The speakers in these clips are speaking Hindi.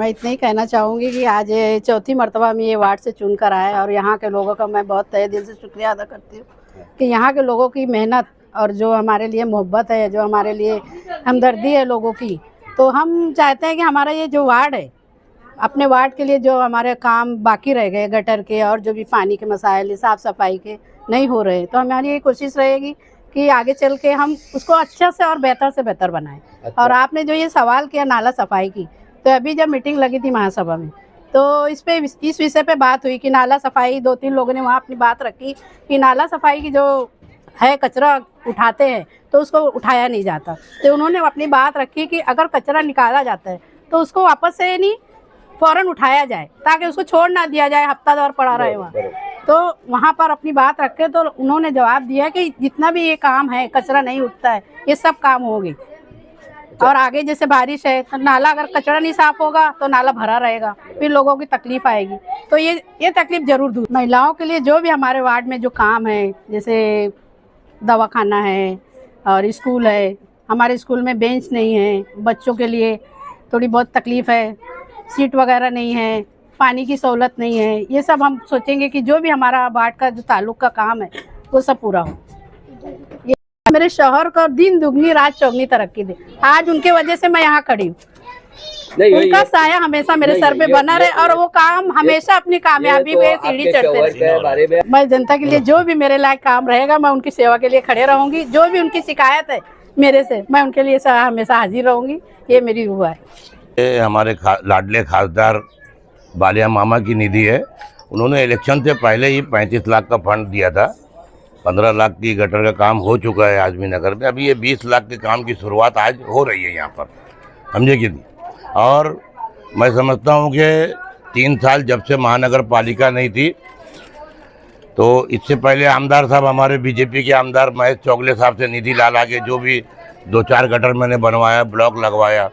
मैं इतना ही कहना चाहूँगी कि आज ये चौथी मर्तबा में ये वार्ड से चुन कर आए और यहाँ के लोगों का मैं बहुत तहे दिल से शुक्रिया अदा करती हूँ कि यहाँ के लोगों की मेहनत और जो हमारे लिए मोहब्बत है, जो हमारे लिए हमदर्दी है लोगों की, तो हम चाहते हैं कि हमारा ये जो वार्ड है, अपने वार्ड के लिए जो हमारे काम बाकी रह गए, गटर के और जो भी पानी के मसाइल, साफ़ सफाई के नहीं हो रहे, तो हमारी ये कोशिश रहेगी कि आगे चल के हम उसको अच्छा से और बेहतर बनाएं। अच्छा। और आपने जो ये सवाल किया नाला सफाई की, तो अभी जब मीटिंग लगी थी महासभा में, तो इस विषय पे बात हुई कि नाला सफाई, 2-3 लोगों ने वहाँ अपनी बात रखी कि नाला सफाई की जो है, कचरा उठाते हैं तो उसको उठाया नहीं जाता, तो उन्होंने अपनी बात रखी कि अगर कचरा निकाला जाता है तो उसको वापस से नहीं फ़ौरन उठाया जाए, ताकि उसको छोड़ ना दिया जाए हफ्ता दौर पड़ा रहे वहाँ। तो वहाँ पर अपनी बात रखे तो उन्होंने जवाब दिया कि जितना भी ये काम है, कचरा नहीं उठता है, ये सब काम होगी। और आगे जैसे बारिश है तो नाला अगर कचरा नहीं साफ होगा तो नाला भरा रहेगा, फिर लोगों की तकलीफ आएगी, तो ये तकलीफ जरूर दूर। महिलाओं के लिए जो भी हमारे वार्ड में जो काम है, जैसे दवाखाना है और स्कूल है, हमारे स्कूल में बेंच नहीं है, बच्चों के लिए थोड़ी बहुत तकलीफ है, सीट वगैरह नहीं है, पानी की सहूलत नहीं है, ये सब हम सोचेंगे कि जो भी हमारा वार्ड का जो ताल्लुक का काम है वो सब पूरा हो। ये मेरे शहर को दिन दुगनी रात चौगनी तरक्की दे, आज उनके वजह से मैं यहाँ खड़ी हूँ। उनका साया हमेशा मेरे सर पे बना रहे और वो काम हमेशा अपनी कामयाबी पे सीढ़ी चढ़ते रहे। मैं जनता के लिए जो भी मेरे लायक काम रहेगा, मैं उनकी सेवा के लिए खड़े रहूंगी। जो भी उनकी शिकायत है मेरे से, मैं उनके लिए हमेशा हाजिर रहूंगी। ये मेरी हुआ है। ये हमारे लाडले खासदार बालिया मामा की निधि है। उन्होंने इलेक्शन से पहले ही 35 लाख का फंड दिया था। 15 लाख की गटर का काम हो चुका है आजमी नगर में। अभी ये 20 लाख के काम की शुरुआत आज हो रही है यहाँ पर, समझे कि नहीं। और मैं समझता हूँ कि 3 साल जब से महानगर पालिका नहीं थी, तो इससे पहले आमदार साहब, हमारे बीजेपी के आमदार महेश चौगले साहब से निधि ला के जो भी 2-4 गटर मैंने बनवाया, ब्लॉक लगवाया।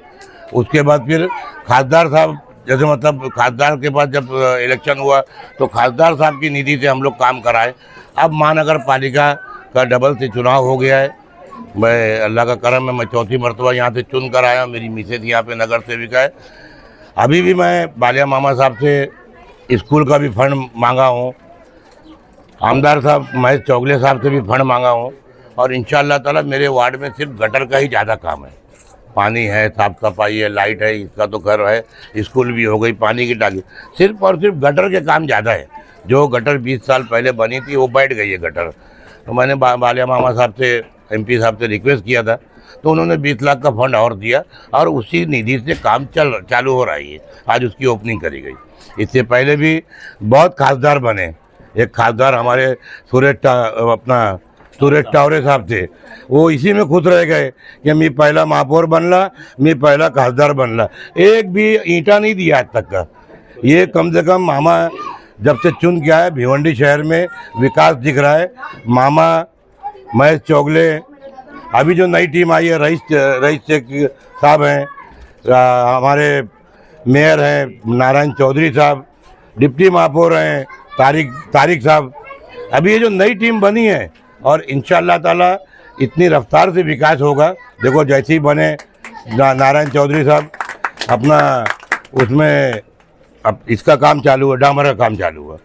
उसके बाद फिर खासदार साहब, जैसे मतलब खासदार के पास जब इलेक्शन हुआ तो खासदार साहब की निधि से हम लोग काम कराए। अब महानगर पालिका का डबल से चुनाव हो गया है। मैं अल्लाह का करम है, मैं चौथी मरतबा यहाँ से चुन कर आया। मेरी मिसेज यहाँ पे नगर सेविका है। अभी भी मैं बालिया मामा साहब से स्कूल का भी फंड मांगा हूँ, आमदार साहब महेश चौगले साहब से भी फंड मांगा हूँ। और इंशाअल्लाह ताला मेरे वार्ड में सिर्फ गटर का ही ज़्यादा काम है। पानी है, साफ सफाई है, लाइट है, इसका तो घर है, स्कूल भी हो गई, पानी की टांकी, सिर्फ और सिर्फ गटर के काम ज़्यादा है। जो गटर 20 साल पहले बनी थी वो बैठ गई है गटर। तो मैंने बालिया मामा साहब से, MP साहब से रिक्वेस्ट किया था, तो उन्होंने 20 लाख का फंड और दिया और उसी निधि से काम चालू हो रही है। आज उसकी ओपनिंग करी गई। इससे पहले भी बहुत खासदार बने। एक खासदार हमारे सुरेश टावरे साहब थे, वो इसी में खुश रह गए कि मैं पहला महापौर बनला, मैं पहला खासदार बनला। एक भी ईंटा नहीं दिया आज तक का। ये कम से कम मामा जब से चुन के आए, भिवंडी शहर में विकास दिख रहा है। मामा महेश चौगले, अभी जो नई टीम आई है, रईस शेख साहब हैं, हमारे मेयर हैं नारायण चौधरी साहब, डिप्टी महापौर हैं तारिक साहब। अभी ये जो नई टीम बनी है और इंशाअल्लाह ताला इतनी रफ्तार से विकास होगा। देखो जैसे ही बने नारायण चौधरी साहब, अपना उसमें अब इसका काम चालू हुआ, डामर का काम चालू हुआ।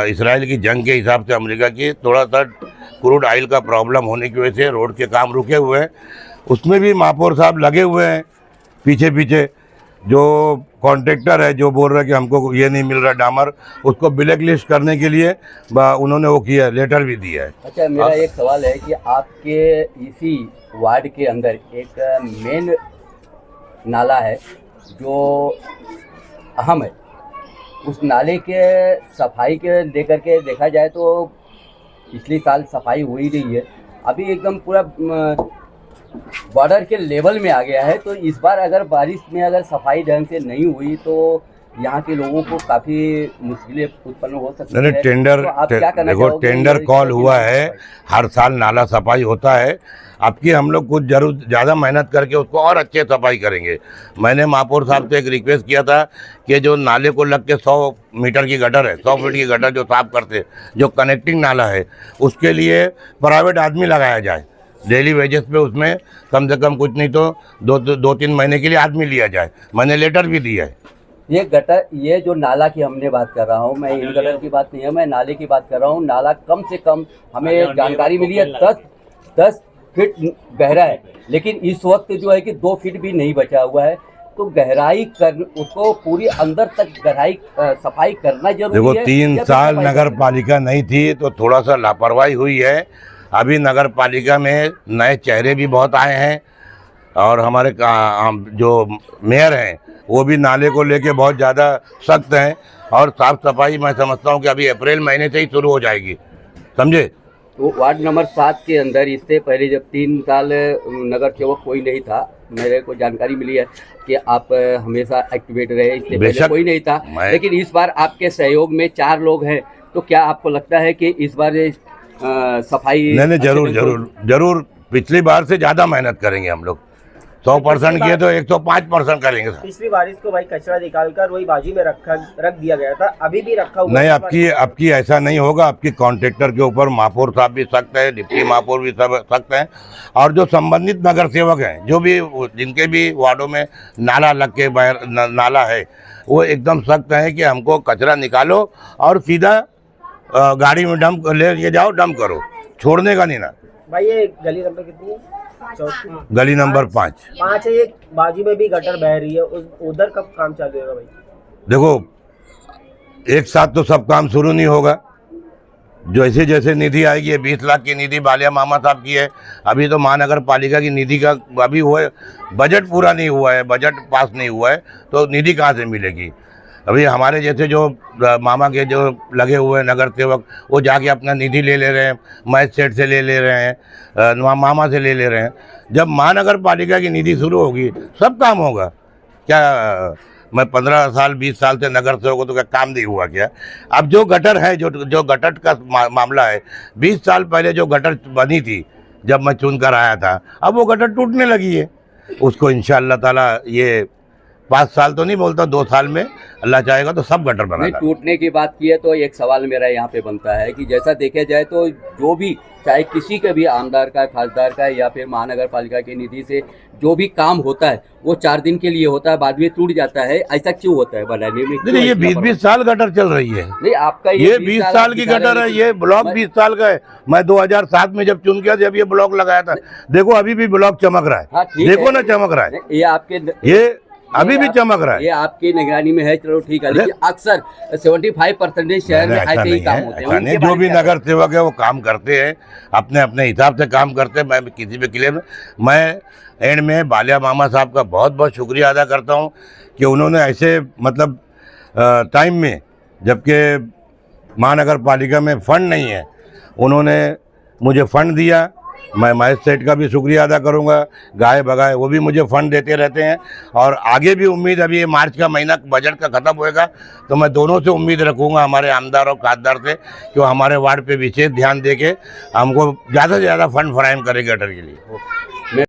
इसराइल की जंग के हिसाब से अमेरिका की थोड़ा सा क्रूड ऑयल का प्रॉब्लम होने की वजह से रोड के काम रुके हुए हैं। उसमें भी महापौर साहब लगे हुए हैं पीछे। जो कॉन्ट्रैक्टर है जो बोल रहा है कि हमको ये नहीं मिल रहा डामर, उसको ब्लैक लिस्ट करने के लिए उन्होंने वो किया, लेटर भी दिया है। अच्छा, मेरा एक सवाल है कि आपके इसी वार्ड के अंदर एक मेन नाला है जो अहम है। उस नाले के सफाई के लेकर के देखा जाए तो पिछले साल सफाई हो ही रही है, अभी एकदम पूरा बॉर्डर के लेवल में आ गया है। तो इस बार अगर बारिश में अगर सफाई ढंग से नहीं हुई तो यहाँ के लोगों को काफ़ी मुश्किलें उत्पन्न हो सकती है। देखो टेंडर कॉल हुआ है, हर साल नाला सफाई होता है। आपकी हम लोग कुछ जरूर ज़्यादा मेहनत करके उसको और अच्छे सफाई करेंगे। मैंने महापौर साहब से एक रिक्वेस्ट किया था कि जो नाले को लग के 100 मीटर की गटर है, 100 फीट की गटर जो साफ करते, जो कनेक्टिंग नाला है, उसके लिए प्राइवेट आदमी लगाया जाए। डेली वेजेस पे उसमें कम से कम कुछ नहीं तो 2-3 महीने के लिए आदमी लिया जाए। मैंने लेटर भी दिया है। ये गटर, ये जो नाला की हमने बात कर रहा हूँ मैं, इन गटर की बात नहीं है, मैं नाले की बात कर रहा हूँ। नाला कम से कम हमें जानकारी मिली है 10 फीट गहरा है, लेकिन इस वक्त जो है कि 2 फीट भी नहीं बचा हुआ है। तो गहराई कर, उसको पूरी अंदर तक गहराई सफाई करना जरूरी देखो है। 3 साल नगर पालिका नहीं थी तो थोड़ा सा लापरवाही हुई है। अभी नगर पालिका में नए चेहरे भी बहुत आए हैं और हमारे जो मेयर हैं वो भी नाले को लेके बहुत ज़्यादा सख्त हैं और साफ सफाई मैं समझता हूँ कि अभी अप्रैल महीने से ही शुरू हो जाएगी, समझे। तो वार्ड नंबर 7 के अंदर इससे पहले जब 3 साल नगर सेवक कोई नहीं था, मेरे को जानकारी मिली है कि आप हमेशा एक्टिवेट रहे, इससे पहले कोई नहीं था, लेकिन इस बार आपके सहयोग में 4 लोग हैं। तो क्या आपको लगता है कि इस बार सफाई? नहीं, जरूर पिछली बार से ज़्यादा मेहनत करेंगे हम लोग। 100% किए तो 105% करेंगे। पिछली बारिश को भाई कचरा निकालकर वही बाजी में रख दिया गया था, अभी भी रखा हुआ नहीं। आपकी ऐसा नहीं होगा। आपकी कॉन्ट्रैक्टर के ऊपर महापौर साहब भी सख्त है, डिप्टी महापौर भी सब सख्त हैं और जो संबंधित नगर सेवक हैं, जो भी जिनके भी वार्डों में नाला लग के नाला है, वो एकदम सख्त हैं कि हमको कचरा निकालो और सीधा गाड़ी में डंप ले जाओ, डंप करो, छोड़ने का नहीं ना। भाई ये गली नंबर कितनी है? 4 गली नंबर 5 है। ये बाजू में भी गटर बह रही है, उधर कब काम चालू होगा भाई? देखो एक साथ तो सब काम शुरू नहीं होगा। जैसे जैसे निधि आएगी, 20 लाख की निधि बालिया मामा साहब की है। अभी तो महानगर पालिका की निधि का अभी हुआ, बजट पूरा नहीं हुआ है, बजट पास नहीं हुआ है, तो निधि कहाँ से मिलेगी। अभी हमारे जैसे जो मामा के जो लगे हुए नगर सेवक, वो जाके अपना निधि ले रहे हैं, मैजिस्ट्रेट से ले रहे हैं, मामा से ले रहे हैं। जब महानगर पालिका की निधि शुरू होगी सब काम होगा। क्या मैं 15 साल 20 साल से नगर सेवक हूँ तो क्या काम नहीं हुआ क्या? अब जो गटर है, जो गटर का मामला है, 20 साल पहले जो गटर बनी थी जब मैं चुन कर आया था, अब वो गटर टूटने लगी है। उसको इंशाअल्लाह ताला ये 5 साल तो नहीं बोलता, 2 साल में अल्लाह चाहेगा तो सब गटर बना। टूटने की बात की है तो एक सवाल मेरा यहाँ पे बनता है कि जैसा देखा जाए तो जो भी, चाहे किसी के भी आमदार का, खासदार का या फिर महानगर पालिका की निधि से जो भी काम होता है वो 4 दिन के लिए होता है, बाद में टूट जाता है। ऐसा क्यों होता है बनाने में? नहीं, ये 20-20 साल गटर चल रही है। नहीं, आपका ये 20 साल की गटर है, ये ब्लॉक 20 साल का है। मैं 2007 में जब चुन किया जब ये ब्लॉक लगाया था, देखो अभी भी ब्लॉक चमक रहा है। हाँ, देखो ना चमक रहा है, ये आपके, ये अभी भी चमक रहा है। ये आपकी निगरानी में है, चलो ठीक है, लेकिन अक्सर 75% शहर में ऐसे ही काम होते हैं। जो भी नगर सेवक है वो काम करते हैं, अपने अपने हिसाब से काम करते हैं। मैं किसी भी क्लेम, मैं एंड में बालिया मामा साहब का बहुत बहुत शुक्रिया अदा करता हूं कि उन्होंने ऐसे मतलब टाइम में, जबकि महानगर पालिका में फंड नहीं है, उन्होंने मुझे फंड दिया। मैं मैजिस्ट्रेट का भी शुक्रिया अदा करूंगा, गाय बगाए वो भी मुझे फंड देते रहते हैं। और आगे भी उम्मीद, अभी ये मार्च का महीना बजट का ख़त्म होएगा तो मैं दोनों से उम्मीद रखूंगा, हमारे आमदार और खासदार से, कि वो हमारे वार्ड पे विशेष ध्यान देके हमको ज़्यादा से ज़्यादा फंड फराहम करें गटर के लिए।